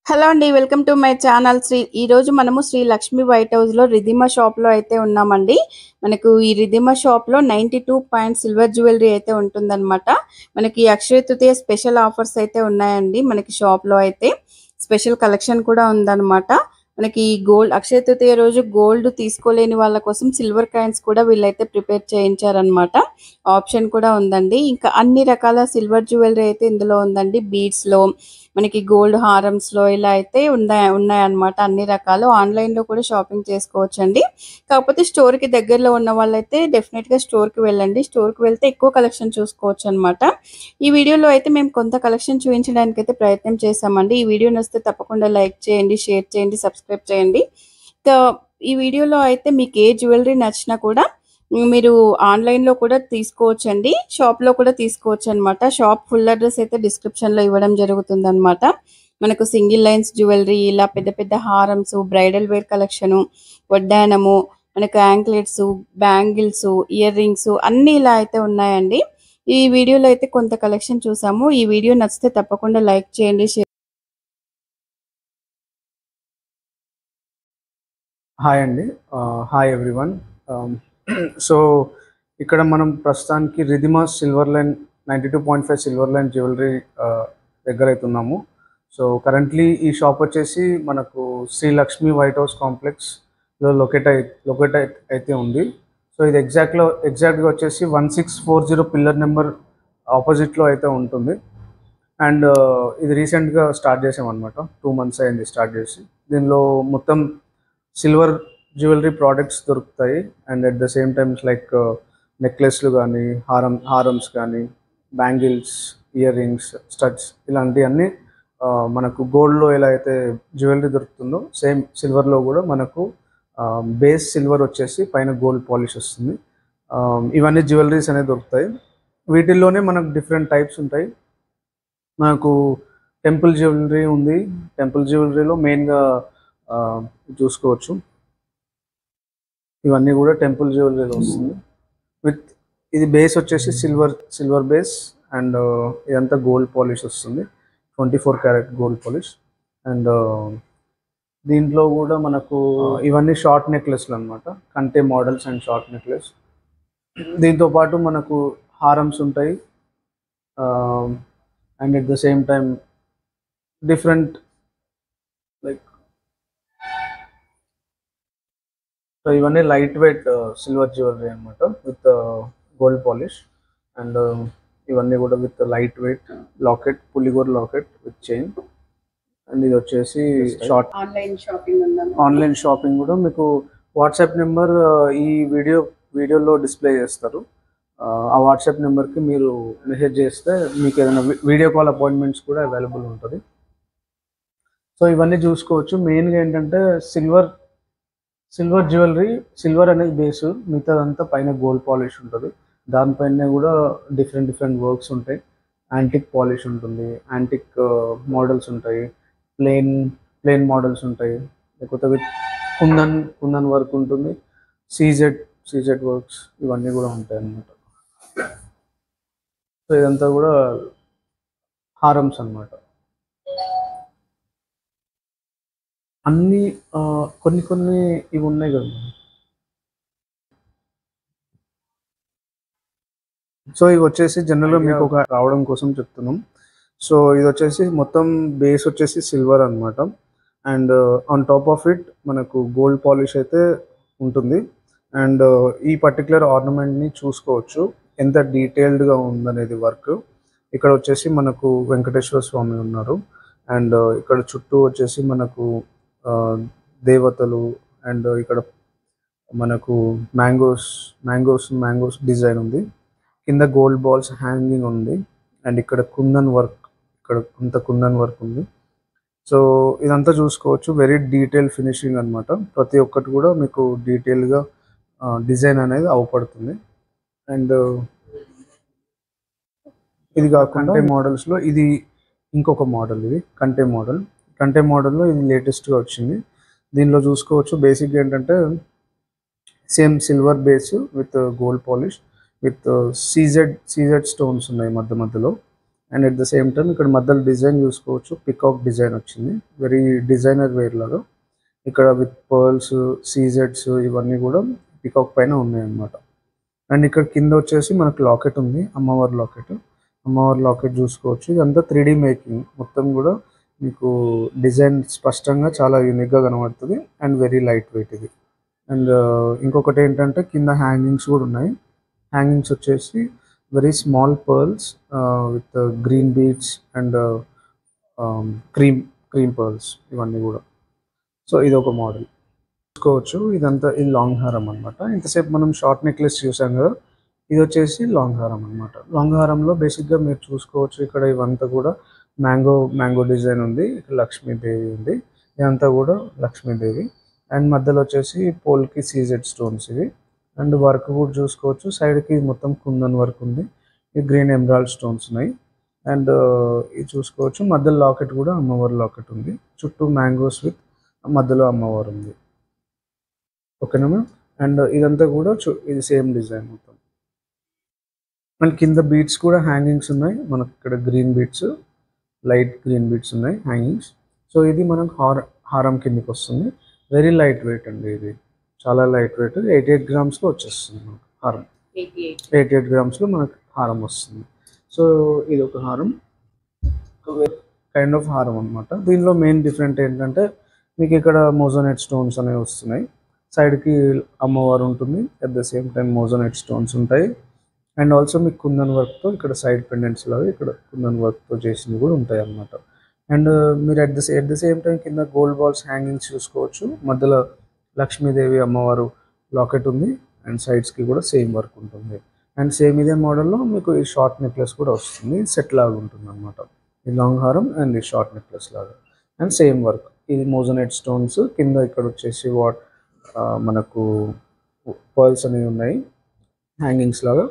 Hello అండి. Welcome to my channel. ఈరోజు మనము శ్రీ లక్ష్మి వైట్ హౌస్‌లో రిధిమా షాప్‌లో అయితే ఉన్నామండి. మనకు ఈ రిధిమా షాప్‌లో 92 పాయింట్ సిల్వర్ జ్యువెలరీ అయితే ఉంటుందన్నమాట. మనకి అక్షయ తృతీయ స్పెషల్ ఆఫర్స్ అయితే ఉన్నాయండి. మనకి షాప్‌లో అయితే స్పెషల్ కలెక్షన్ కూడా ఉందన్నమాట. మనకి గోల్డ్ అక్షయ తృతీయ రోజు గోల్డ్ తీసుకోలేని వాళ్ళ కోసం సిల్వర్ కాయిన్స్ కూడా వీళ్ళైతే ప్రిపేర్ చేయించారన్నమాట. ఆప్షన్ కూడా ఉందండి. ఇంకా అన్ని రకాల సిల్వర్ జ్యువెలరీ అయితే ఇందులో ఉందండి. బీడ్స్‌లో మనకి గోల్డ్ హారమ్స్‌లో ఇలా అయితే ఉన్నాయన్నమాట. అన్ని రకాలు ఆన్‌లైన్‌లో కూడా షాపింగ్ చేసుకోవచ్చండి. కాకపోతే స్టోర్‌కి దగ్గరలో ఉన్న వాళ్ళైతే డెఫినెట్‌గా స్టోర్‌కి వెళ్ళండి. స్టోర్‌కి వెళ్తే ఎక్కువ కలెక్షన్ చూసుకోవచ్చన్నమాట. ఈ వీడియోలో అయితే మేము కొంత కలెక్షన్ చూపించడానికైతే ప్రయత్నం చేశామండి. ఈ వీడియో నచ్చితే తప్పకుండా లైక్ చేయండి, షేర్ చేయండి, సబ్స్క్రైబ్ చేయండి. ఇంకా ఈ వీడియోలో అయితే మీకు ఏ జ్యువెలరీ నచ్చినా కూడా మీరు ఆన్‌లైన్‌లో కూడా తీసుకోవచ్చండి. షాప్‌లో కూడా తీసుకోవచ్చనమాట. షాప్ ఫుల్ అడ్రెస్ అయితే డిస్క్రిప్షన్‌లో ఇవ్వడం జరుగుతుందనమాట. మనకు సింగిల్ లైన్స్ జ్యువెలరీ ఇలా పెద్ద పెద్ద హారమ్స్, బ్రైడల్ వేర్ కలెక్షను, వడ్డానము, మనకు యాంక్లెట్సు, బ్యాంగిల్సు, ఇయర్ రింగ్సు అన్నీ ఇలా అయితే ఉన్నాయండి. ఈ వీడియోలో అయితే కొంత కలెక్షన్ చూసాము. ఈ వీడియో నచ్చితే తప్పకుండా లైక్ చేయండి. హాయ్ అండి. Hi everyone. సో ఇక్కడ మనం ప్రస్తుతానికి Ridhima silver line 92.5 silver line jewellery దగ్గర అవుతున్నాము. సో కరెంట్లీ ఈ షాప్ వచ్చేసి మనకు శ్రీ లక్ష్మి వైట్ హౌస్ కాంప్లెక్స్లో లొకేట్ అయితే ఉంది. సో ఇది ఎగ్జాక్ట్గా వచ్చేసి 1640 పిల్లర్ నెంబర్ ఆపోజిట్లో అయితే ఉంటుంది. అండ్ ఇది రీసెంట్గా స్టార్ట్ చేసామన్నమాట. 2 months అయింది స్టార్ట్ చేసి. దీనిలో మొత్తం సిల్వర్ జ్యువెలరీ ప్రోడక్ట్స్ దొరుకుతాయి. And at the same times like నెక్లెస్లు కానీ, హారమ్స్ కానీ, బ్యాంగిల్స్, ఇయర్ రింగ్స్, స్టడ్స్ ఇలాంటివన్నీ మనకు గోల్డ్లో ఎలా అయితే జ్యువెలరీ దొరుకుతుందో సేమ్ సిల్వర్లో కూడా మనకు బేస్ సిల్వర్ వచ్చేసి పైన గోల్డ్ పాలిష్ వస్తుంది. ఇవన్నీ జ్యువెలరీస్ అనేవి దొరుకుతాయి. వీటిల్లోనే మనకు డిఫరెంట్ టైప్స్ ఉంటాయి. మనకు టెంపుల్ జ్యువెలరీ ఉంది. టెంపుల్ జ్యువెలరీలో మెయిన్గా చూసుకోవచ్చు. ఇవన్నీ కూడా టెంపుల్ జ్యువెలరీలో వస్తుంది. విత్ ఇది బేస్ వచ్చేసి సిల్వర్ బేస్ అండ్ ఇదంతా గోల్డ్ పాలిష్ వస్తుంది. 24 క్యారెట్ గోల్డ్ పాలిష్. అండ్ దీంట్లో కూడా మనకు ఇవన్నీ షార్ట్ నెక్లెస్లు అనమాట. కంటే మోడల్స్ అండ్ షార్ట్ నెక్లెస్. దీంతో పాటు మనకు హారమ్స్ ఉంటాయి. And at the same time different like so ఇవన్నీ లైట్ వెయిట్ సిల్వర్ జ్యువెలరీ అనమాట విత్ గోల్డ్ పాలిష్. అండ్ ఇవన్నీ కూడా విత్ లైట్ వెయిట్ లాకెట్, పులిగోర్ లాకెట్ విత్ చైన్. అండ్ ఇది వచ్చేసి షార్ట్ ఆన్లైన్ షాపింగ్ కూడా మీకు వాట్సాప్ నెంబర్ ఈ వీడియోలో డిస్ప్లే చేస్తారు. ఆ వాట్సాప్ నెంబర్కి మీరు మెసేజ్ చేస్తే మీకు ఏదైనా వీడియో కాల్ అపాయింట్మెంట్స్ కూడా అవైలబుల్ ఉంటుంది. సో ఇవన్నీ చూసుకోవచ్చు. మెయిన్గా ఏంటంటే సిల్వర్ జ్యువెలరీ, సిల్వర్ అనేది బేస్, మిగతాదంతా పైన గోల్డ్ పాలిష్ ఉంటుంది. దానిపైన కూడా డిఫరెంట్ వర్క్స్ ఉంటాయి. యాంటిక్ పాలిష్ ఉంటుంది, యాంటిక్ మోడల్స్ ఉంటాయి, ప్లెయిన్ మోడల్స్ ఉంటాయి, లేకపోతే విత్ కుందన్ వర్క్ ఉంటుంది, సీజెడ్ వర్క్స్ ఇవన్నీ కూడా ఉంటాయి అన్నమాట. సో ఇదంతా కూడా హారమ్స్ అన్నమాట. అన్నీ కొన్ని ఇవి ఉన్నాయి కదా. సో ఇవి వచ్చేసి జనరల్గా మీకు ఒక రావడం కోసం చెప్తున్నాం. సో ఇది వచ్చేసి మొత్తం బేస్ వచ్చేసి సిల్వర్ అనమాట. And on top of it మనకు గోల్డ్ పాలిష్ అయితే ఉంటుంది. అండ్ ఈ పర్టికులర్ ఆర్నమెంట్ని చూసుకోవచ్చు ఎంత డీటెయిల్డ్గా ఉందనేది వర్క్. ఇక్కడ వచ్చేసి మనకు వెంకటేశ్వర స్వామి ఉన్నారు. అండ్ ఇక్కడ చుట్టూ వచ్చేసి మనకు దేవతలు. అండ్ ఇక్కడ మనకు మ్యాంగోస్ డిజైన్ ఉంది. కింద గోల్డ్ బాల్స్ హ్యాంగింగ్ ఉంది. అండ్ ఇక్కడ కుందన్ వర్క్ ఉంది. సో ఇదంతా చూసుకోవచ్చు. వెరీ డీటెయిల్ ఫినిషింగ్ అనమాట. ప్రతి ఒక్కటి కూడా మీకు డీటెయిల్గా డిజైన్ అనేది అవపడుతుంది. అండ్ ఇది కాకుండా మోడల్స్లో ఇది ఇంకొక మోడల్. ఇది కంటే మోడల్లో ఇది లేటెస్ట్గా వచ్చింది. దీనిలో చూసుకోవచ్చు బేసిక్గా ఏంటంటే same silver base with gold polish with CZ stones ఉన్నాయి మధ్యలో. And at the same time ఇక్కడ మధ్యలో డిజైన్ చూసుకోవచ్చు, పికాక్ డిజైన్ వచ్చింది, వెరీ డిజైనర్ వేర్ లాగా. ఇక్కడ విత్ పర్ల్స్, సీజెడ్స్ ఇవన్నీ కూడా పికాక్ పైన ఉన్నాయన్నమాట. అండ్ ఇక్కడ కింద వచ్చేసి మనకు లాకెట్ ఉంది, అమ్మవారి లాకెట్. అమ్మవారి లాకెట్ చూసుకోవచ్చు. ఇదంతా 3D మేకింగ్, మొత్తం కూడా మీకు డిజైన్ స్పష్టంగా చాలా యూనిక్గా కనబడుతుంది అండ్ వెరీ లైట్ వెయిట్ ఇది. అండ్ ఇంకొకటి ఏంటంటే కింద హ్యాంగింగ్స్ కూడా ఉన్నాయి. హ్యాంగింగ్స్ వచ్చేసి very small pearls with green beads and cream pearls ఇవన్నీ కూడా. సో ఇది ఒక మోడల్ చూసుకోవచ్చు. ఇదంతా ఇది లాంగ్ హారం అనమాట. ఇంతసేపు మనం షార్ట్ నెక్లెస్ చూసాం కదా, ఇది వచ్చేసి లాంగ్ హారం అనమాట. లాంగ్ హారంలో బేసిక్గా మీరు చూసుకోవచ్చు ఇక్కడ ఇవంతా కూడా మ్యాంగో డిజైన్ ఉంది, ఇక్కడ లక్ష్మీదేవి ఉంది, ఇదంతా కూడా లక్ష్మీదేవి. అండ్ మధ్యలో వచ్చేసి పోల్కి సీజెడ్ స్టోన్స్ ఇవి. అండ్ వర్క్ కూడా చూసుకోవచ్చు, సైడ్కి మొత్తం కుందన్ వర్క్ ఉంది, ఈ గ్రీన్ ఎమరాల్డ్ స్టోన్స్ ఉన్నాయి. అండ్ ఇది చూసుకోవచ్చు, మధ్యలో లాకెట్ కూడా అమ్మవారి లాకెట్ ఉంది, చుట్టూ మ్యాంగోస్ విత్ మధ్యలో అమ్మవారు ఉంది. ఓకేనా మ్యామ్. అండ్ ఇదంతా కూడా ఇది సేమ్ డిజైన్ మొత్తం. అండ్ కింద బీడ్స్ కూడా హ్యాంగింగ్స్ ఉన్నాయి మనకు, ఇక్కడ green beads, light green beads ఉన్నాయి హ్యాంగింగ్స్. సో ఇది మనకు హారం కిందకి వస్తుంది. వెరీ లైట్ వెయిట్ అండి, ఇది చాలా లైట్ వెయిట్. 88 గ్రామ్స్లో వచ్చేస్తుంది మనకు హారం. 88 గ్రామ్స్లో మనకు హారం వస్తుంది. సో ఇది ఒక హారం, కైండ్ ఆఫ్ హారం అనమాట. దీనిలో మెయిన్ డిఫరెంట్ ఏంటంటే మీకు ఇక్కడ మోజోనైట్ స్టోన్స్ అనేవి వస్తున్నాయి, సైడ్కి అమ్మవారు ఉంటుంది, at the same time మోజోనైట్ stones ఉంటాయి. అండ్ ఆల్సో మీకు కుందన్ వర్క్తో ఇక్కడ సైడ్ పెండెంట్స్ లాగా ఇక్కడ కుందన్ వర్క్తో చేసినవి కూడా ఉంటాయి అన్నమాట. అండ్ మీరు అట్ ద సేమ్ టైం కింద గోల్డ్ బాల్స్ హ్యాంగింగ్స్ చూసుకోవచ్చు. మధ్యలో లక్ష్మీదేవి అమ్మవారు లాకెట్ ఉంది అండ్ సైడ్స్కి కూడా సేమ్ వర్క్ ఉంటుంది. అండ్ సేమ్ ఇదే మోడల్లో మీకు ఈ షార్ట్ నెక్లెస్ కూడా వస్తుంది, సెట్ లాగా ఉంటుంది అనమాట. ఈ లాంగ్ హారం అండ్ ఈ షార్ట్ నెక్లెస్ లాగా అండ్ సేమ్ వర్క్. ఇది మోజోనైట్ స్టోన్స్, కింద ఇక్కడ వచ్చేసి మనకు పర్ల్స్ అనేవి ఉన్నాయి హ్యాంగింగ్స్ లాగా.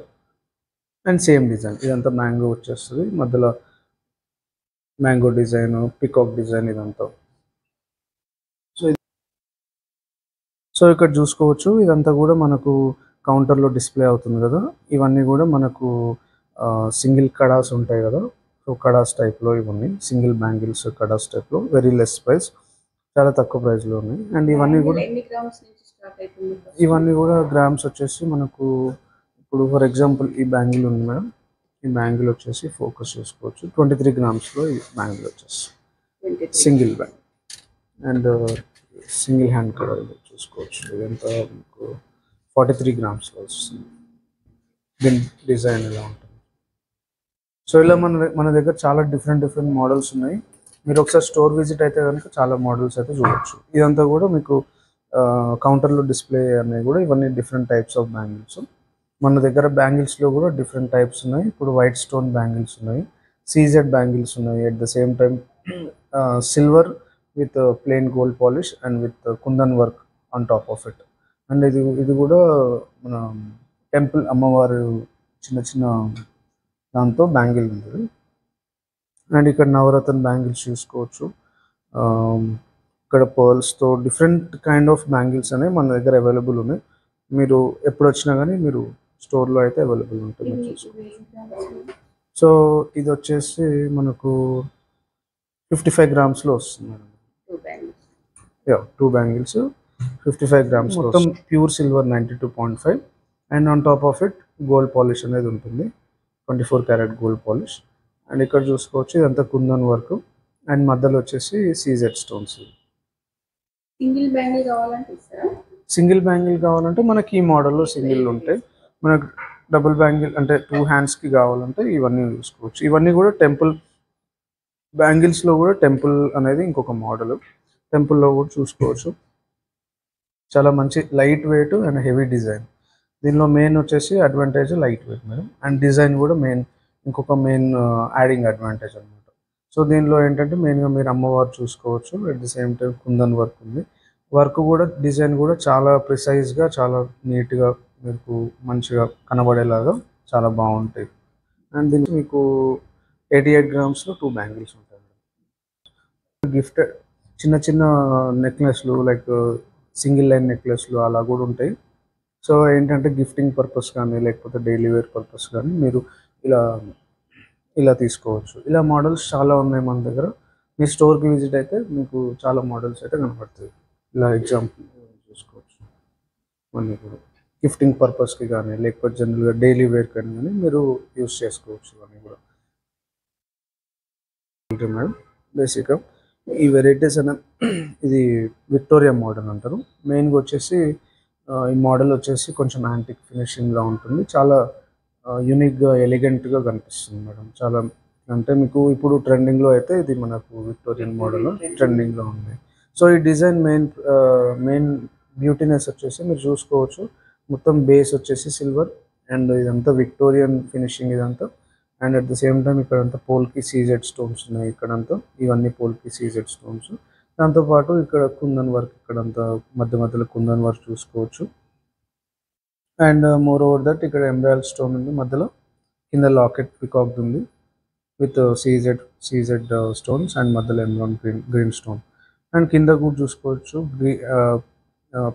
అండ్ సేమ్ డిజైన్, ఇదంతా మ్యాంగో వచ్చేస్తుంది, మధ్యలో మ్యాంగో డిజైన్, పికాక్ డిజైన్ ఇదంతా. సో ఇక్కడ చూసుకోవచ్చు, ఇదంతా కూడా మనకు కౌంటర్లో డిస్ప్లే అవుతుంది కదా. ఇవన్నీ కూడా మనకు సింగిల్ కడాస్ ఉంటాయి కదా, సో కడాస్ టైప్లో ఇవన్నీ సింగిల్ బ్యాంగిల్స్ కడాస్ టైప్లో, వెరీ లెస్ ప్రైస్, చాలా తక్కువ ప్రైస్లో ఉన్నాయి. అండ్ ఇవన్నీ కూడా గ్రామ్స్ వచ్చేసి మనకు ఇప్పుడు ఫర్ ఎగ్జాంపుల్ ఈ బ్యాంగిల్ ఉంది మేడం, ఈ బ్యాంగిల్ వచ్చేసి ఫోకస్ చేసుకోవచ్చు, 23 గ్రామ్స్లో ఈ బ్యాంగిల్ వచ్చేసి single bang. And single hand కూడా చూసుకోవచ్చు, ఇదంతా మీకు 43 గ్రామ్స్లో వస్తుంది. దీని డిజైన్ ఎలా ఉంటుంది. సో ఇలా మన దగ్గర చాలా డిఫరెంట్ మోడల్స్ ఉన్నాయి. మీరు ఒకసారి స్టోర్ విజిట్ అయితే కనుక చాలా మోడల్స్ అయితే చూడవచ్చు. ఇదంతా కూడా మీకు కౌంటర్లో డిస్ప్లే అనేవి కూడా ఇవన్నీ డిఫరెంట్ టైప్స్ ఆఫ్ బ్యాంగిల్స్. మన దగ్గర బ్యాంగిల్స్లో కూడా డిఫరెంట్ టైప్స్ ఉన్నాయి. ఇప్పుడు వైట్ స్టోన్ బ్యాంగిల్స్ ఉన్నాయి, సీజెడ్ బ్యాంగిల్స్ ఉన్నాయి, at the same time silver with plain gold polish and with kundan work on top of it. And ఇది కూడా మన టెంపుల్ అమ్మవారు చిన్న దాంతో బ్యాంగిల్ ఉంది. అండ్ ఇక్కడ నవరత్న బ్యాంగిల్స్ చూసుకోవచ్చు, ఇక్కడ పర్ల్స్తో డిఫరెంట్ కైండ్ ఆఫ్ బ్యాంగిల్స్ అనేవి మన దగ్గర అవైలబుల్ ఉన్నాయి. మీరు ఎప్పుడు వచ్చినా కానీ మీరు స్టోర్లో అయితే అవైలబుల్ ఉంటుంది చూసుకోవచ్చు. సో ఇది వచ్చేసి మనకు 55 గ్రామ్స్లో వస్తుంది మేడం. 2 బ్యాంగిల్స్ 55 గ్రామ్స్, మొత్తం pure silver 92.5 and on top of it gold polish అనేది ఉంటుంది, 24 క్యారెట్ గోల్డ్ పాలిష్. అండ్ ఇక్కడ చూసుకోవచ్చు ఇదంతా కుందన్ వర్క్ అండ్ మధ్యలో వచ్చేసి సీజెడ్ స్టోన్స్. సింగిల్ బ్యాంగిల్ కావాలంటే మనకి ఈ మోడల్లో సింగిల్ ఉంటాయి. మనకు డబుల్ బ్యాంగిల్ అంటే 2 హ్యాండ్స్కి కావాలంటే ఇవన్నీ చూసుకోవచ్చు. ఇవన్నీ కూడా టెంపుల్ బ్యాంగిల్స్లో కూడా టెంపుల్ అనేది ఇంకొక మోడల్, టెంపుల్లో కూడా చూసుకోవచ్చు. చాలా మంచి light weight and heavy design. దీనిలో మెయిన్ వచ్చేసి advantage light weight madam, and design కూడా ఇంకొక మెయిన్ యాడింగ్ అడ్వాంటేజ్ అనమాట. సో దీనిలో ఏంటంటే మెయిన్గా మీరు అమ్మవారు చూసుకోవచ్చు, at the same time kundan work ఉంది. వర్క్ కూడా డిజైన్ కూడా చాలా ప్రిసైజ్గా చాలా నీట్గా మీకు మంచిగా కనబడేలాగా చాలా బాగుంటాయి. అండ్ దీనికి మీకు 88 గ్రామ్స్లో 2 బ్యాంగిల్స్ ఉంటాయి. గిఫ్ట్ చిన్న నెక్లెస్లు లైక్ సింగిల్ లైన్ నెక్లెస్లు అలా కూడా ఉంటాయి. సో ఏంటంటే గిఫ్టింగ్ పర్పస్ కానీ లేకపోతే డైలీ వేర్ పర్పస్ కానీ మీరు ఇలా ఇలా తీసుకోవచ్చు. ఇలా మోడల్స్ చాలా ఉన్నాయి మన దగ్గర. మీ స్టోర్కి విజిట్ అయితే మీకు చాలా మోడల్స్ అయితే కనపడతాయి. ఇలా ఎగ్జాంపుల్ చూసుకోవచ్చు. ఇవన్నీ కూడా గిఫ్టింగ్ పర్పస్కి కానీ లేకపోతే జనరల్గా డైలీ వేర్ కానీ మీరు యూస్ చేసుకోవచ్చు. ఇవన్నీ కూడా ఓకే మేడం. బేసిక్గా ఈ వెరైటీస్ అనే ఇది విక్టోరియా మోడల్ అంటారు. మెయిన్గా వచ్చేసి ఈ మోడల్ వచ్చేసి కొంచెం యాంటిక్ ఫినిషింగ్లో ఉంటుంది. చాలా యూనిక్గా ఎలిగెంట్గా కనిపిస్తుంది మేడం. చాలా అంటే మీకు ఇప్పుడు ట్రెండింగ్లో అయితే ఇది మనకు విక్టోరియన్ మోడల్ ట్రెండింగ్లో ఉంది. సో ఈ డిజైన్ మెయిన్ బ్యూటీనెస్ వచ్చేసి మీరు చూసుకోవచ్చు. మొత్తం బేస్ వచ్చేసి సిల్వర్ అండ్ ఇదంతా విక్టోరియన్ ఫినిషింగ్ ఇదంతా. And at the same time ఇక్కడంతా పోల్కి సీజెడ్ స్టోన్స్ ఉన్నాయి. ఇక్కడంతా ఇవన్నీ పోల్కి సీజెడ్ స్టోన్స్. దాంతోపాటు ఇక్కడ కుందన్ వర్క్, ఇక్కడంతా మధ్యలో కుందన్ వర్క్ చూసుకోవచ్చు. అండ్ మోర్ ఓవర్ దట్ ఇక్కడ ఎంబ్రాయిల్ స్టోన్ ఉంది మధ్యలో. కింద లాకెట్ పికాక్ ఉంది విత్ సీజెడ్ స్టోన్స్ అండ్ మధ్యలో ఎమ్రాన్ గ్రీన్ స్టోన్. అండ్ కింద కూడా చూసుకోవచ్చు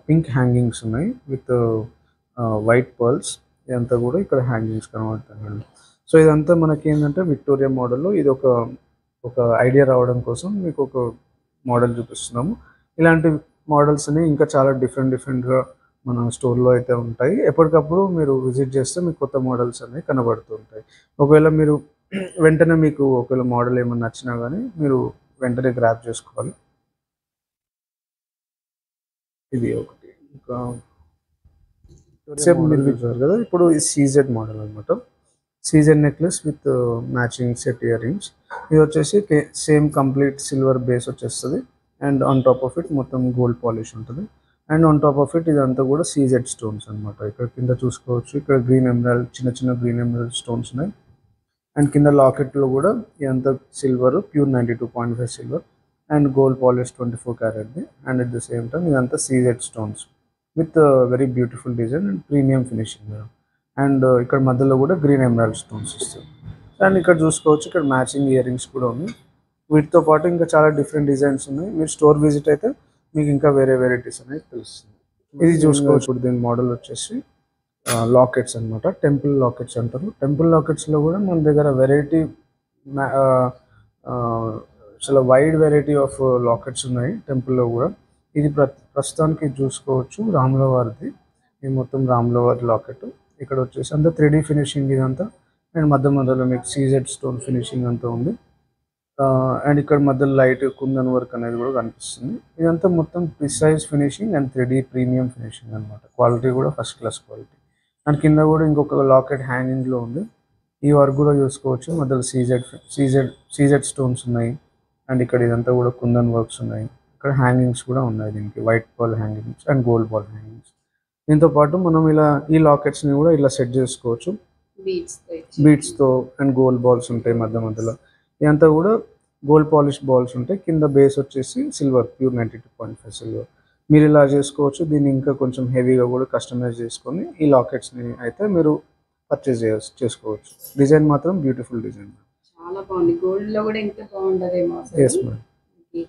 పింక్ హ్యాంగింగ్స్ ఉన్నాయి విత్ వైట్ పర్ల్స్. ఇదంతా కూడా ఇక్కడ హ్యాంగింగ్స్ కనబడుతుంది. సో ఇదంతా మనకి ఏంటంటే విక్టోరియా మోడల్లో ఇది ఒక ఐడియా రావడం కోసం మీకు ఒక మోడల్ చూపిస్తున్నాము. ఇలాంటి మోడల్స్ని ఇంకా చాలా డిఫరెంట్గా మన స్టోర్లో అయితే ఉంటాయి. ఎప్పటికప్పుడు మీరు విజిట్ చేస్తే మీకు కొత్త మోడల్స్ అనేవి కనబడుతూ ఉంటాయి. ఒకవేళ మీరు వెంటనే మీకు ఒకవేళ మోడల్ ఏమన్నా నచ్చినా కానీ మీరు వెంటనే గ్రాప్ చేసుకోవాలి. ఇది ఒకటి. ఇంకా సేమ్ మీరు చూసారు కదా, ఇప్పుడు ఈ సీజెడ్ మోడల్ అనమాట. CZ necklace with matching set ear rings. ఇది వచ్చేసి సేమ్ కంప్లీట్ సిల్వర్ బేస్ వచ్చేస్తుంది. And on top of it మొత్తం గోల్డ్ పాలిష్ ఉంటుంది. And on top of it ఇదంతా కూడా సీజెడ్ స్టోన్స్ అనమాట. ఇక్కడ కింద చూసుకోవచ్చు, ఇక్కడ గ్రీన్ ఎమరాల్డ్, చిన్న గ్రీన్ ఎమరాల్డ్ స్టోన్స్ ఉన్నాయి. అండ్ కింద లాకెట్లో కూడా ఇదంతా silver, pure 92.5 silver and gold polish 24 క్యారెట్ది. And at the same time ఇదంతా CZ stones with very beautiful design and premium finishing. And ఇక్కడ మధ్యలో కూడా గ్రీన్ ఎమరాల్డ్ స్టోన్స్ ఇస్తుంది. అండ్ ఇక్కడ చూసుకోవచ్చు, ఇక్కడ మ్యాచింగ్ ఇయర్ రింగ్స్ కూడా ఉన్నాయి. వీటితో పాటు ఇంకా చాలా డిఫరెంట్ డిజైన్స్ ఉన్నాయి. మీరు స్టోర్ విజిట్ అయితే మీకు ఇంకా వేరే వెరైటీస్ అనేది తెలుస్తుంది. ఇది చూసుకోవచ్చు. ఇప్పుడు దీని మోడల్ వచ్చేసి లాకెట్స్ అనమాట. టెంపుల్ లాకెట్స్ అంటారు. టెంపుల్ లాకెట్స్లో కూడా మన దగ్గర వెరైటీ చాలా వైడ్ వెరైటీ ఆఫ్ లాకెట్స్ ఉన్నాయి టెంపుల్లో కూడా. ఇది ప్రస్తుతానికి చూసుకోవచ్చు రాముల వారిది. ఇది మొత్తం రాముల వారి లాకెట్. ఇక్కడ వచ్చేసి అంతా 3D ఫినిషింగ్ ఇదంతా. అండ్ మధ్యలో మీకు సీజెడ్ స్టోన్ ఫినిషింగ్ అంతా ఉంది. అండ్ ఇక్కడ మధ్యలో లైట్ కుందన్ వర్క్ అనేది కూడా కనిపిస్తుంది. ఇదంతా మొత్తం precise finishing and 3D premium finishing అనమాట. క్వాలిటీ కూడా ఫస్ట్ క్లాస్ క్వాలిటీ. అండ్ కింద కూడా ఇంకొక లాకెట్ హ్యాంగింగ్లో ఉంది. ఈ వర్క్ కూడా చూసుకోవచ్చు. మధ్యలో సీజెడ్ స్టోన్స్ ఉన్నాయి. అండ్ ఇక్కడ ఇదంతా కూడా కుందన్ వర్క్స్ ఉన్నాయి. ఇక్కడ హ్యాంగింగ్స్ కూడా ఉన్నాయి దీనికి, white ball hangings and gold ball hangings. దీంతో పాటు మనం ఇలా ఈ లాకెట్స్ని కూడా ఇలా సెట్ చేసుకోవచ్చు బీడ్స్తో. అండ్ గోల్డ్ బాల్స్ ఉంటాయి మధ్యలో. ఇదంతా కూడా గోల్డ్ పాలిష్ బాల్స్ ఉంటాయి. కింద బేస్ వచ్చేసి సిల్వర్, ప్యూర్ 92.5 సిల్వర్. మీరు ఇలా చేసుకోవచ్చు. దీన్ని ఇంకా కొంచెం హెవీగా కూడా కస్టమైజ్ చేసుకొని ఈ లాకెట్స్ని అయితే మీరు పర్చేస్ చేసుకోవచ్చు. డిజైన్ మాత్రం బ్యూటిఫుల్ డిజైన్. చాలా బాగుంది. గోల్డ్ లో కూడా ఇంకా బాగుండదేమో. Yes madam.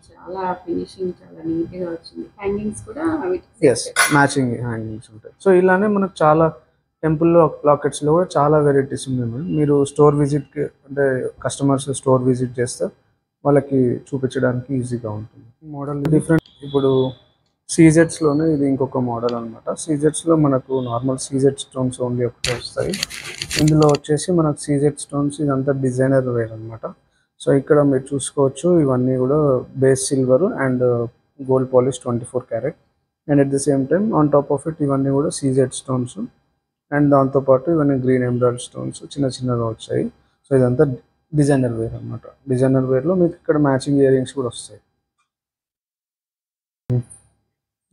చాలా ఫినిషింగ్ చాలా నీట్ గా వచ్చింది. హ్యాంగింగ్స్ కూడా ఎస్ మ్యాచింగ్ హ్యాంగింగ్స్ ఉంటాయి. సో ఇలానే మనకు చాలా టెంపుల్ లాకెట్స్లో కూడా చాలా వెరైటీస్ ఉన్నాయి మేడం. మీరు స్టోర్ విజిట్కి అంటే కస్టమర్స్ స్టోర్ విజిట్ చేస్తే వాళ్ళకి చూపించడానికి ఈజీగా ఉంటుంది. Model different. ఇప్పుడు సీజెడ్స్లోనే ఇది ఇంకొక మోడల్ అనమాట. సీజెడ్స్లో మనకు నార్మల్ సీజెడ్ స్టోన్స్ ఓన్లీ ఒకటే వస్తాయి. ఇందులో వచ్చేసి మనకు సీజెడ్ స్టోన్స్ ఇదంతా డిజైనర్ వేర్ అనమాట. సో ఇక్కడ మీరు చూసుకోవచ్చు, ఇవన్నీ కూడా base silver and gold polish 24 carrot. And at the same time on top of it ఇవన్నీ కూడా సీజెడ్ స్టోన్స్. అండ్ దాంతోపాటు ఇవన్నీ గ్రీన్ ఎమరాల్డ్ స్టోన్స్ చిన్నగా వచ్చాయి. సో ఇదంతా డిజైనర్ వేర్ అనమాట. డిజైనర్ వేర్లో మీకు ఇక్కడ మ్యాచింగ్ ఇయర్ రింగ్స్ కూడా వస్తాయి.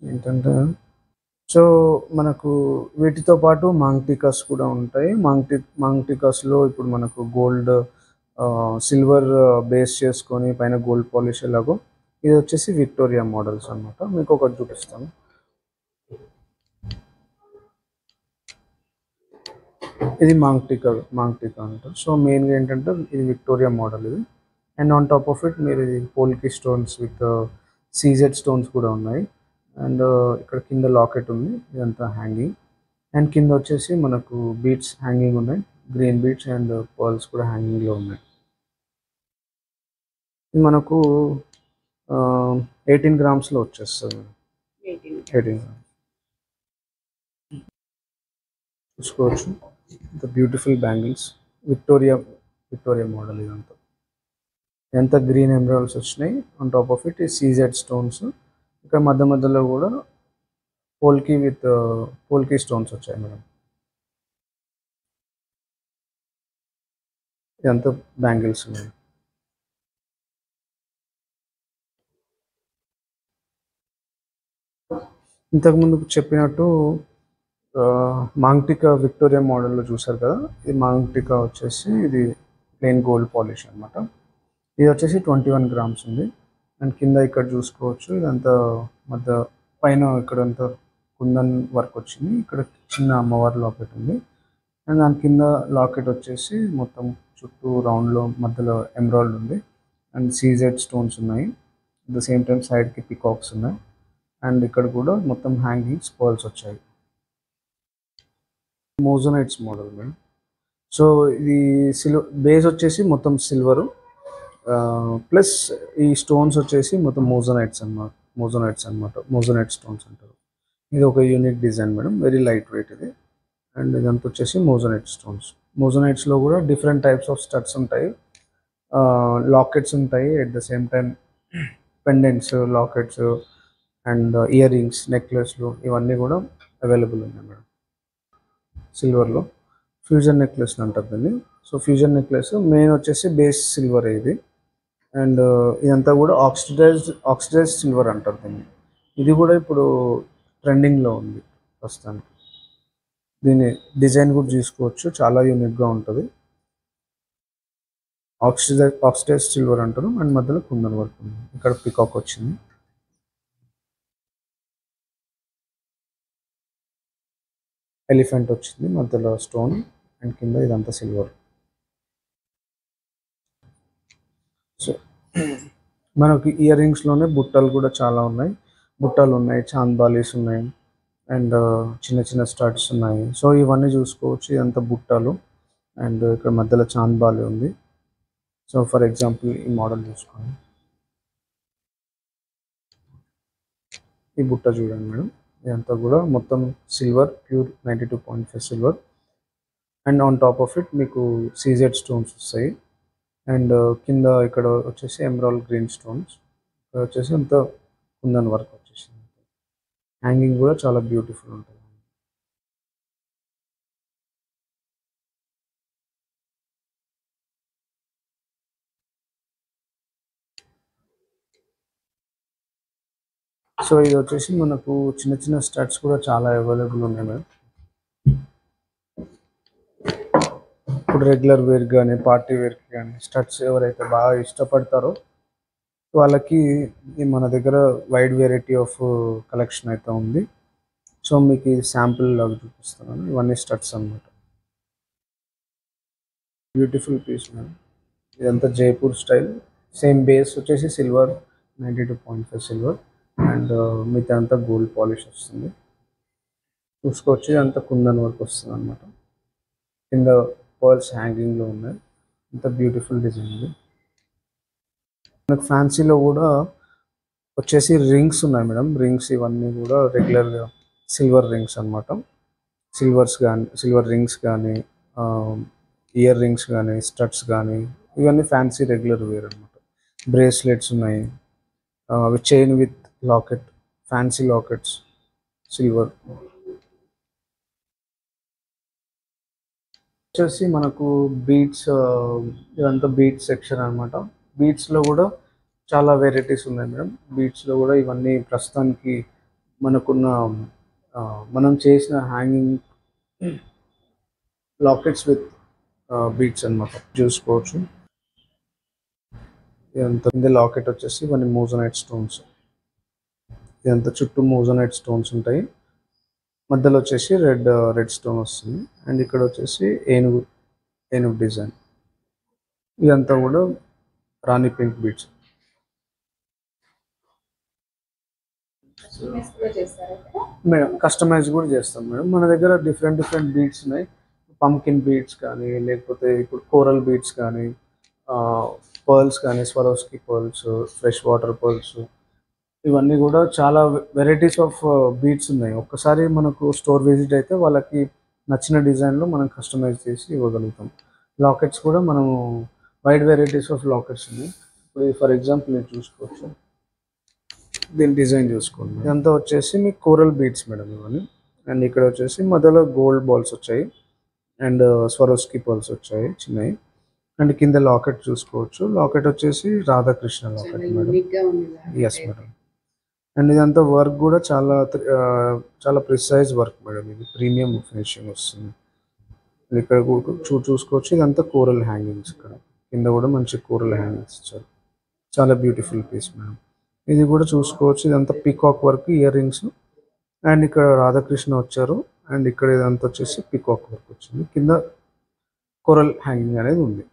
ఏంటంటే సో మనకు వీటితో పాటు మాంగ్ టీకాస్ కూడా ఉంటాయి. మాంగ్ టీకాస్లో ఇప్పుడు మనకు గోల్డ్ సిల్వర్ బేస్ చేసుకొని పైన గోల్డ్ పాలిష్ ఎలాగో ఇది వచ్చేసి విక్టోరియా మోడల్స్ అనమాట. మీకు ఒకటి చూపిస్తాను. ఇది మాంగ్ టీకా అంటారు. సో మెయిన్గా ఏంటంటే ఇది విక్టోరియా మోడల్ ఇది. And on top of it మీరు ఇది పోల్కి స్టోన్స్ విత్ సీజెడ్ స్టోన్స్ కూడా ఉన్నాయి. అండ్ ఇక్కడ కింద లాకెట్ ఉంది, ఇదంతా హ్యాంగింగ్. అండ్ కింద వచ్చేసి మనకు బీడ్స్ హ్యాంగింగ్ ఉన్నాయి, గ్రీన్ బీడ్స్ అండ్ పర్ల్స్ కూడా హ్యాంగింగ్లో ఉన్నాయి. ఇది మనకు 18 గ్రామ్స్లో వచ్చేస్తుంది. 18 గ్రామ్స్ చూసుకోవచ్చు. ఇంత బ్యూటిఫుల్ బ్యాంగిల్స్, విక్టోరియా మోడల్. ఇదంతా ఎంత గ్రీన్ ఎమరాల్డ్స్ వచ్చినాయి. ఆన్ టాప్ ఆఫ్ ఇట్ ఈ సీజెడ్ స్టోన్స్. ఇక్కడ మధ్యలో కూడా పోల్కి స్టోన్స్ వచ్చాయి మేడం. ఇదంతా బ్యాంగిల్స్ ఉన్నాయి. ఇంతకుముందు చెప్పినట్టు మాంగ్టికా విక్టోరియా మోడల్లో చూసారు కదా, ఇది మాంగ్టికా వచ్చేసి ఇది ప్లెయిన్ గోల్డ్ పాలిష్ అనమాట. ఇది వచ్చేసి 21 గ్రామ్స్ ఉంది. అండ్ కింద ఇక్కడ చూసుకోవచ్చు, ఇదంతా మధ్య పైన ఇక్కడంతా కుందన్ వర్క్ వచ్చింది. ఇక్కడ చిన్న అమ్మవారి లాకెట్ ఉంది. అండ్ దాని కింద లాకెట్ వచ్చేసి మొత్తం చుట్టూ రౌండ్లో మధ్యలో ఎమరాల్డ్ ఉంది. అండ్ సీజెడ్ స్టోన్స్ ఉన్నాయి. అట్ ద సేమ్ టైం సైడ్కి పికాక్స్ ఉన్నాయి. అండ్ ఇక్కడ కూడా మొత్తం హ్యాంగింగ్స్ పర్ల్స్ వచ్చాయి. Mojo Nights model madam. సో ఇది బేస్ వచ్చేసి మొత్తం సిల్వరు ప్లస్ ఈ స్టోన్స్ వచ్చేసి మొత్తం మోజోనైట్స్ అనమాట. మోజోనైట్ స్టోన్స్ అంటారు. ఇది ఒక unique design madam, very light weight ఇది. అండ్ ఇదంతా వచ్చేసి మోజోనైట్ స్టోన్స్. మోజోనైట్స్లో కూడా డిఫరెంట్ టైప్స్ ఆఫ్ స్టడ్స్ ఉంటాయి, లాకెట్స్ ఉంటాయి. At the same time pendants, lockets and ear rings, నెక్లెస్లు ఇవన్నీ కూడా అవైలబుల్ ఉన్నాయి మేడం. సిల్వర్లో ఫ్యూజన్ నెక్లెస్ అంటారు దీన్ని. సో ఫ్యూజన్ నెక్లెస్ మెయిన్ వచ్చేసి బేస్ సిల్వర్ ఇది. అండ్ ఇదంతా కూడా ఆక్సిడైజ్డ్ సిల్వర్ అంటారు దీన్ని. ఇది కూడా ఇప్పుడు ట్రెండింగ్లో ఉంది ప్రస్తుతానికి. దీని డిజైన్ కూడా చూసుకోవచ్చు, చాలా యూనిక్గా ఉంటుంది. ఆక్సిడైజ్డ్ సిల్వర్ అంటారు. అండ్ మధ్యలో కుందన్ వర్క్ ఉంది. ఇక్కడ పికాక్ వచ్చింది. ఎలిఫెంట్ వచ్చింది మధ్యలో స్టోన్. అండ్ కింద ఇదంతా సిల్వర్. సో మనకి ఇయర్ రింగ్స్లోనే బుట్టలు కూడా చాలా ఉన్నాయి. బుట్టలు ఉన్నాయి, చాంద్బాలీస్ ఉన్నాయి, అండ్ చిన్న చిన్న స్టడ్స్ ఉన్నాయి. సో ఇవన్నీ చూసుకోవచ్చు. ఇదంతా బుట్టలు. అండ్ ఇక్కడ మధ్యలో చాంద్బాలి ఉంది. సో ఫర్ ఎగ్జాంపుల్ ఈ మోడల్ చూసుకోండి. ఈ బుట్ట చూడండి మేడం. ఇదంతా కూడా మొత్తం silver, pure 92.5 silver. And on top of it మీకు సీజెడ్ స్టోన్స్ వస్తాయి. అండ్ కింద ఇక్కడ వచ్చేసి ఎమరాల్డ్ గ్రీన్ స్టోన్స్. ఇక్కడ వచ్చేసి అంత కుందన్ వర్క్ వచ్చేసింది. హ్యాంగింగ్ కూడా చాలా బ్యూటిఫుల్ ఉంటుంది. సో ఇది వచ్చేసి మనకు చిన్న చిన్న స్టడ్స్ కూడా చాలా అవైలబుల్ ఉన్నాయి మేడం. ఇప్పుడు రెగ్యులర్ వేర్ కానీ పార్టీ వేర్కి కానీ స్టడ్స్ ఎవరైతే బాగా ఇష్టపడతారో వాళ్ళకి మన దగ్గర వైడ్ వెరైటీ ఆఫ్ కలెక్షన్ అయితే ఉంది. సో మీకు శాంపుల్ లాగా చూపిస్తున్నాను. ఇవన్నీ స్టడ్స్ అన్నమాట. Beautiful piece madam. ఇదంతా జైపూర్ స్టైల్. సేమ్ బేస్ వచ్చేసి సిల్వర్, 92.5 సిల్వర్. అండ్ మిగతా అంతా గోల్డ్ పాలిష్ వస్తుంది. చూసుకోవచ్చు. ఇదంతా కుందన్ వర్క్ వస్తుంది అనమాట. కింద పర్ల్స్ హ్యాంగింగ్లో ఉన్నాయి. అంత బ్యూటిఫుల్ డిజైన్ ఇది. మనకు ఫ్యాన్సీలో కూడా వచ్చేసి రింగ్స్ ఉన్నాయి మేడం. రింగ్స్ ఇవన్నీ కూడా రెగ్యులర్గా సిల్వర్ రింగ్స్ అనమాట. సిల్వర్ రింగ్స్ కానీ, ఇయర్ రింగ్స్ కానీ, స్టడ్స్ కానీ ఇవన్నీ ఫ్యాన్సీ రెగ్యులర్ వేర్ అనమాట. బ్రేస్లెట్స్ ఉన్నాయి, chain with locket, fancy lockets silver. వచ్చేసి మనకు బీట్స్, ఇదంతా బీట్స్ సెక్షన్ అనమాట. బీట్స్లో కూడా చాలా వెరైటీస్ ఉన్నాయి మేడం. బీట్స్లో కూడా ఇవన్నీ ప్రస్తుతానికి మనకున్న మనం చేసిన హ్యాంగింగ్ లాకెట్స్ విత్ బీట్స్ అనమాట. చూసుకోవచ్చు. ఇదంతా లాకెట్ వచ్చేసి ఇవన్నీ మోజోనైట్ స్టోన్స్. ఇదంతా చుట్టూ మోజోనైట్ స్టోన్స్ ఉంటాయి. మధ్యలో వచ్చేసి రెడ్ స్టోన్ వస్తుంది. అండ్ ఇక్కడ వచ్చేసి ఏనుగు డిజైన్. ఇదంతా కూడా రాణి పింక్ బీట్స్. మేడం కస్టమైజ్ కూడా చేస్తాం మేడం. మన దగ్గర డిఫరెంట్ బీట్స్ ఉన్నాయి. పంకిన్ బీట్స్ కానీ, లేకపోతే ఇప్పుడు కోరల్ బీట్స్ కానీ, పర్ల్స్ కానీ Swarovski pearls, fresh water pearls, ఇవన్నీ కూడా చాలా వెరైటీస్ ఆఫ్ బీడ్స్ ఉన్నాయి. ఒక్కసారి మనకు స్టోర్ విజిట్ అయితే వాళ్ళకి నచ్చిన డిజైన్లో మనం కస్టమైజ్ చేసి ఇవ్వగలుగుతాం. లాకెట్స్ కూడా మనము వైడ్ వెరైటీస్ ఆఫ్ లాకెట్స్ ఉన్నాయి. ఇప్పుడు ఫర్ ఎగ్జాంపుల్ నేను చూసుకోవచ్చు, దీని డిజైన్ చూసుకోండి. ఇదంతా వచ్చేసి మీకు కోరల్ బీడ్స్ మేడం ఇవన్నీ. అండ్ ఇక్కడ వచ్చేసి మధ్యలో గోల్డ్ బాల్స్ వచ్చాయి అండ్ స్వరోస్కి పర్ల్స్ వచ్చాయి చిన్నవి. అండ్ కింద లాకెట్ చూసుకోవచ్చు. లాకెట్ వచ్చేసి Radhakrishna locket madam. Yes madam. And ఇదంతా వర్క్ కూడా చాలా ప్రిసైజ్ వర్క్ మేడం. ఇది ప్రీమియం ఫినిషింగ్ వస్తుంది. ఇక్కడ చూసుకోవచ్చు, ఇదంతా కోరల్ హ్యాంగింగ్స్. ఇక్కడ కింద కూడా మంచి కోరల్ హ్యాంగింగ్స్ ఇచ్చారు. చాలా బ్యూటిఫుల్ పీస్ మేడం. ఇది కూడా చూసుకోవచ్చు, ఇదంతా peacock work, ear rings. And ఇక్కడ రాధాకృష్ణ వచ్చారు. అండ్ ఇక్కడ ఇదంతా వచ్చేసి పీకాక్ వర్క్ వచ్చింది. కింద కోరల్ హ్యాంగింగ్ అనేది ఉంది.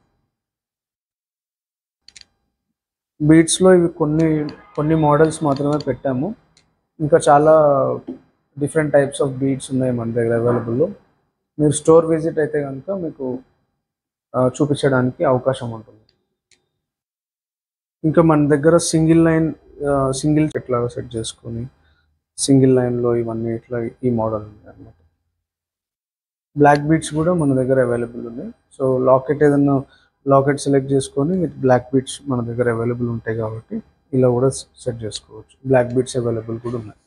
బీడ్స్లో ఇవి కొన్ని మోడల్స్ మాత్రమే పెట్టాము. ఇంకా చాలా డిఫరెంట్ టైప్స్ ఆఫ్ బీడ్స్ ఉన్నాయి మన దగ్గర అవైలబుల్లో. మీరు స్టోర్ విజిట్ అయితే కనుక మీకు చూపించడానికి అవకాశం ఉంటుంది. ఇంకా మన దగ్గర సింగిల్ ఎట్లాగా సెట్ చేసుకొని సింగిల్ లైన్లో ఇవన్నీ ఇట్లా ఈ మోడల్ ఉంది అన్నమాట. బ్లాక్ బీడ్స్ కూడా మన దగ్గర అవైలబుల్ ఉన్నాయి. సో లాకెట్ సెలెక్ట్ చేసుకొని బ్లాక్ బీడ్స్ మన దగ్గర అవైలబుల్ ఉంటాయి కాబట్టి ఇలా కూడా సెట్ చేసుకోవచ్చు. బ్లాక్ బీడ్స్ అవైలబుల్ కూడా ఉన్నాయి.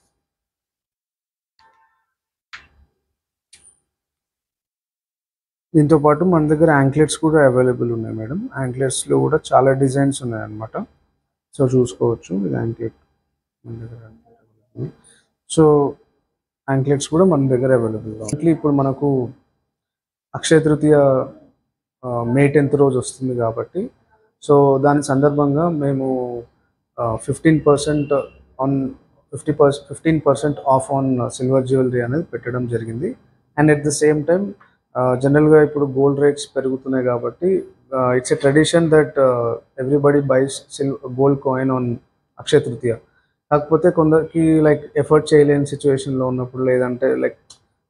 దీంతో పాటు మన దగ్గర యాంక్లెట్స్ కూడా అవైలబుల్ ఉన్నాయి మేడం. యాంక్లెట్స్లో కూడా చాలా డిజైన్స్ ఉన్నాయి అన్నమాట. సో చూసుకోవచ్చు, ఇది యాంక్లెట్ మన దగ్గర. సో యాంక్లెట్స్ కూడా మన దగ్గర అవైలబుల్. ఇప్పుడు మనకు అక్షయ తృతీయ మే 10th రోజు వస్తుంది కాబట్టి, సో దాని సందర్భంగా మేము 15% ఆఫ్ ఆన్ సిల్వర్ జ్యువెలరీ అనేది పెట్టడం జరిగింది. And at the same time జనరల్గా ఇప్పుడు గోల్డ్ రేట్స్ పెరుగుతున్నాయి కాబట్టి it's a tradition that everybody buys gold coin on Akshaya Tritiya. కాకపోతే కొందరికి లైక్ ఎఫర్ట్ చేయలేని సిచ్యువేషన్లో ఉన్నప్పుడు, లేదంటే లైక్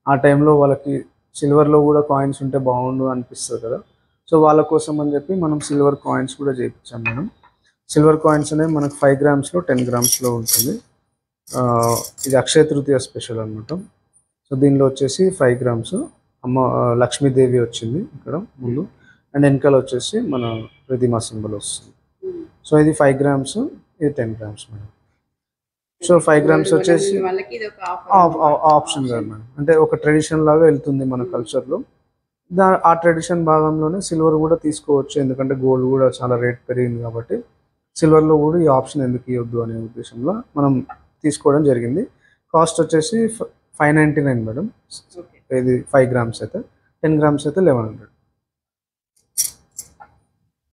ఆ టైంలో వాళ్ళకి సిల్వర్లో కూడా కాయిన్స్ ఉంటే బాగుండు అనిపిస్తుంది కదా. సో వాళ్ళ కోసం అని చెప్పి మనం సిల్వర్ కాయిన్స్ కూడా చేయించాం మేడం. సిల్వర్ కాయిన్స్ అనేవి మనకు 5 grams 10 grams ఉంటుంది. ఇది అక్షయ తృతీయ స్పెషల్ అనమాట. సో దీనిలో వచ్చేసి 5 grams అమ్మ లక్ష్మీదేవి వచ్చింది ఇక్కడ ముందు, అండ్ వెనకాల వచ్చేసి మన రిధిమా సింబల్ వస్తుంది. సో ఇది 5 grams, ఇది 10 grams మేడం. సో 5 grams వచ్చేసి ఆప్షన్ కదా మేడం. అంటే ఒక ట్రెడిషన్ లాగా వెళ్తుంది మన కల్చర్లో. ఆ ట్రెడిషన్ భాగంలోనే సిల్వర్ కూడా తీసుకోవచ్చు, ఎందుకంటే గోల్డ్ కూడా చాలా రేట్ పెరిగింది కాబట్టి సిల్వర్లో కూడా ఈ ఆప్షన్ ఎందుకు ఇవ్వద్దు అనే ఉద్దేశంలో మనం తీసుకోవడం జరిగింది. కాస్ట్ వచ్చేసి 599 మేడం. ఇది 5 grams అయితే. 10 grams అయితే 1100.